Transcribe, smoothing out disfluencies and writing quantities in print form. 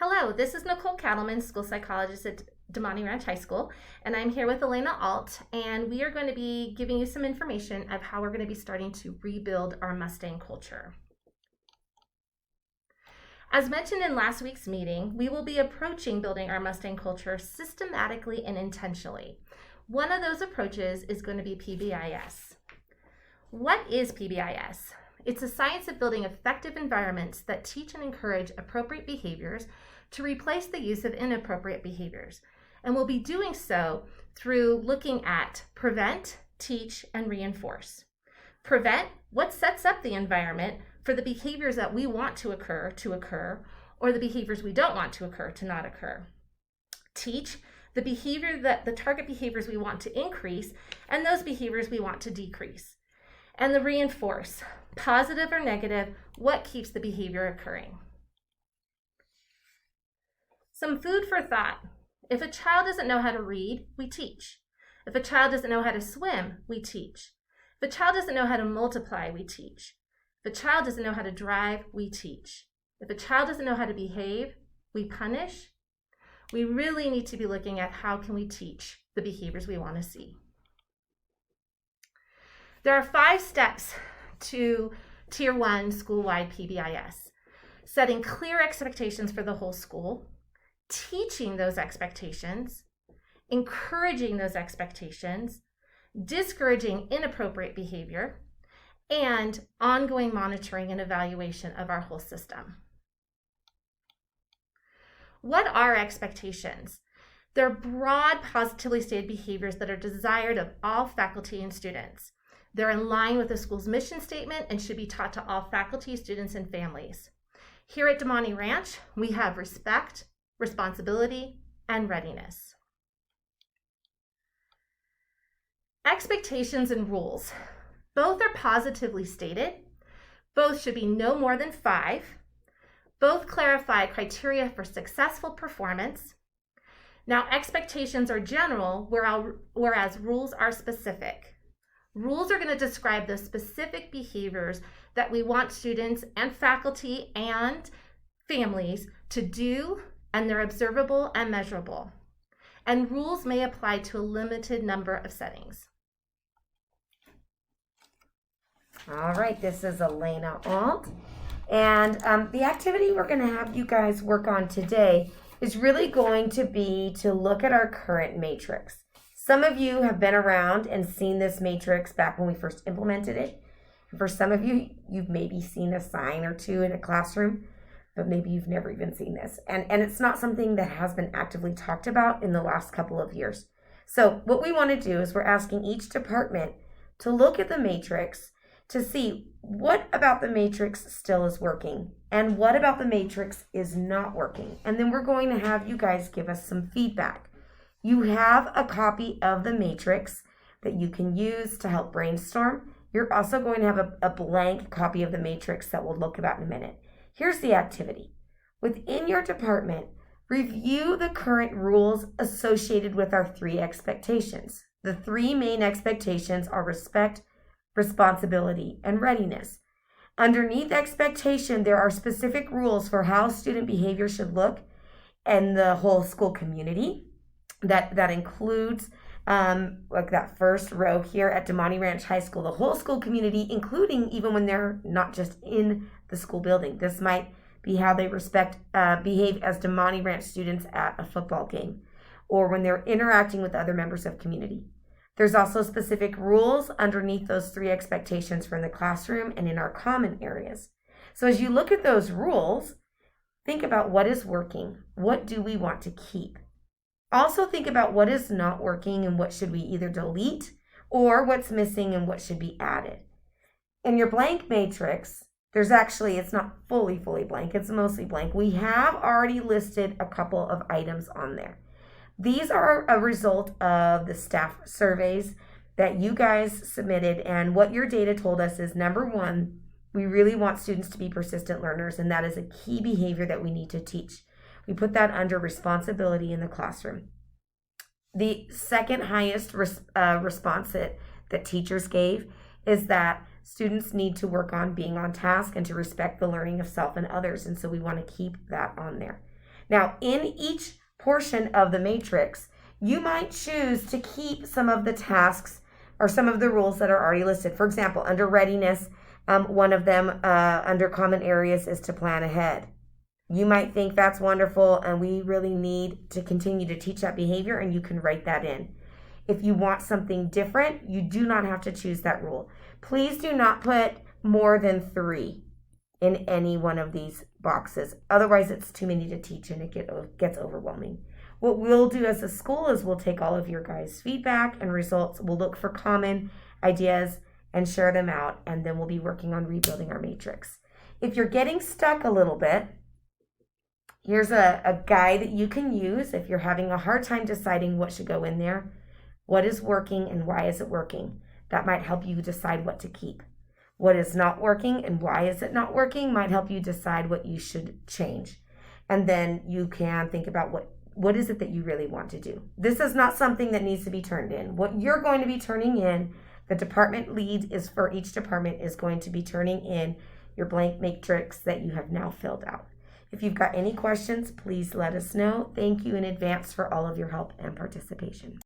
Hello, this is Nicole Cattleman, school psychologist at Demonte Ranch High School, and I'm here with Elena Alt, and we are going to be giving you some information of how we're going to be starting to rebuild our Mustang culture. As mentioned in last week's meeting, we will be approaching building our Mustang culture systematically and intentionally. One of those approaches is going to be PBIS. What is PBIS? It's a science of building effective environments that teach and encourage appropriate behaviors to replace the use of inappropriate behaviors. And we'll be doing so through looking at prevent, teach, and reinforce. Prevent, what sets up the environment for the behaviors that we want to occur, or the behaviors we don't want to occur to not occur. Teach, the target behaviors we want to increase, and those behaviors we want to decrease. And the reinforce, positive or negative, what keeps the behavior occurring. Some food for thought. If a child doesn't know how to read, we teach. If a child doesn't know how to swim, we teach. If a child doesn't know how to multiply, we teach. If a child doesn't know how to drive, we teach. If a child doesn't know how to behave, we punish. We really need to be looking at how can we teach the behaviors we want to see. There are 5 steps to Tier 1 school-wide PBIS. Setting clear expectations for the whole school, teaching those expectations, encouraging those expectations, discouraging inappropriate behavior, and ongoing monitoring and evaluation of our whole system. What are expectations? They're broad, positively stated behaviors that are desired of all faculty and students. They're in line with the school's mission statement and should be taught to all faculty, students, and families. Here at Demonte Ranch, we have respect, responsibility, and readiness. Expectations and rules. Both are positively stated. Both should be no more than 5. Both clarify criteria for successful performance. Now, expectations are general, whereas rules are specific. Rules are going to describe the specific behaviors that we want students and faculty and families to do, and they're observable and measurable. And rules may apply to a limited number of settings. All right, this is Elena Alt. And the activity we're going to have you guys work on today is really going to be to look at our current matrix. Some of you have been around and seen this matrix back when we first implemented it. And for some of you, you've maybe seen a sign or two in a classroom, but maybe you've never even seen this. And it's not something that has been actively talked about in the last couple of years. So what we want to do is we're asking each department to look at the matrix to see what about the matrix still is working and what about the matrix is not working. And then we're going to have you guys give us some feedback. You have a copy of the matrix that you can use to help brainstorm. You're also going to have a blank copy of the matrix that we'll look about in a minute. Here's the activity. Within your department, review the current rules associated with our 3 expectations. The 3 main expectations are respect, responsibility, and readiness. Underneath expectation, there are specific rules for how student behavior should look and the whole school community. That includes like that first row here at Demonte Ranch High School, the whole school community, including even when they're not just in the school building. This might be how they behave as Demonte Ranch students at a football game or when they're interacting with other members of community. There's also specific rules underneath those 3 expectations from the classroom and in our common areas. So as you look at those rules, think about what is working. What do we want to keep? Also think about what is not working and what should we either delete or what's missing and what should be added. In your blank matrix, it's not fully blank, it's mostly blank. We have already listed a couple of items on there. These are a result of the staff surveys that you guys submitted, and what your data told us is, number 1, we really want students to be persistent learners, and that is a key behavior that we need to teach. We put that under responsibility in the classroom. The second highest response that teachers gave is that students need to work on being on task and to respect the learning of self and others. And so we want to keep that on there. Now, in each portion of the matrix, you might choose to keep some of the tasks or some of the rules that are already listed. For example, under readiness, one of them under common areas is to plan ahead. You might think that's wonderful and we really need to continue to teach that behavior, and you can write that in. If you want something different, you do not have to choose that rule. Please do not put more than 3 in any one of these boxes. Otherwise, it's too many to teach and it gets overwhelming. What we'll do as a school is we'll take all of your guys' feedback and results. We'll look for common ideas and share them out, and then we'll be working on rebuilding our matrix. If you're getting stuck a little bit, here's a guide that you can use if you're having a hard time deciding what should go in there. What is working and why is it working? That might help you decide what to keep. What is not working and why is it not working might help you decide what you should change. And then you can think about what is it that you really want to do. This is not something that needs to be turned in. What you're going to be turning in, the department lead is for each department is going to be turning in your blank matrix that you have now filled out. If you've got any questions, please let us know. Thank you in advance for all of your help and participation.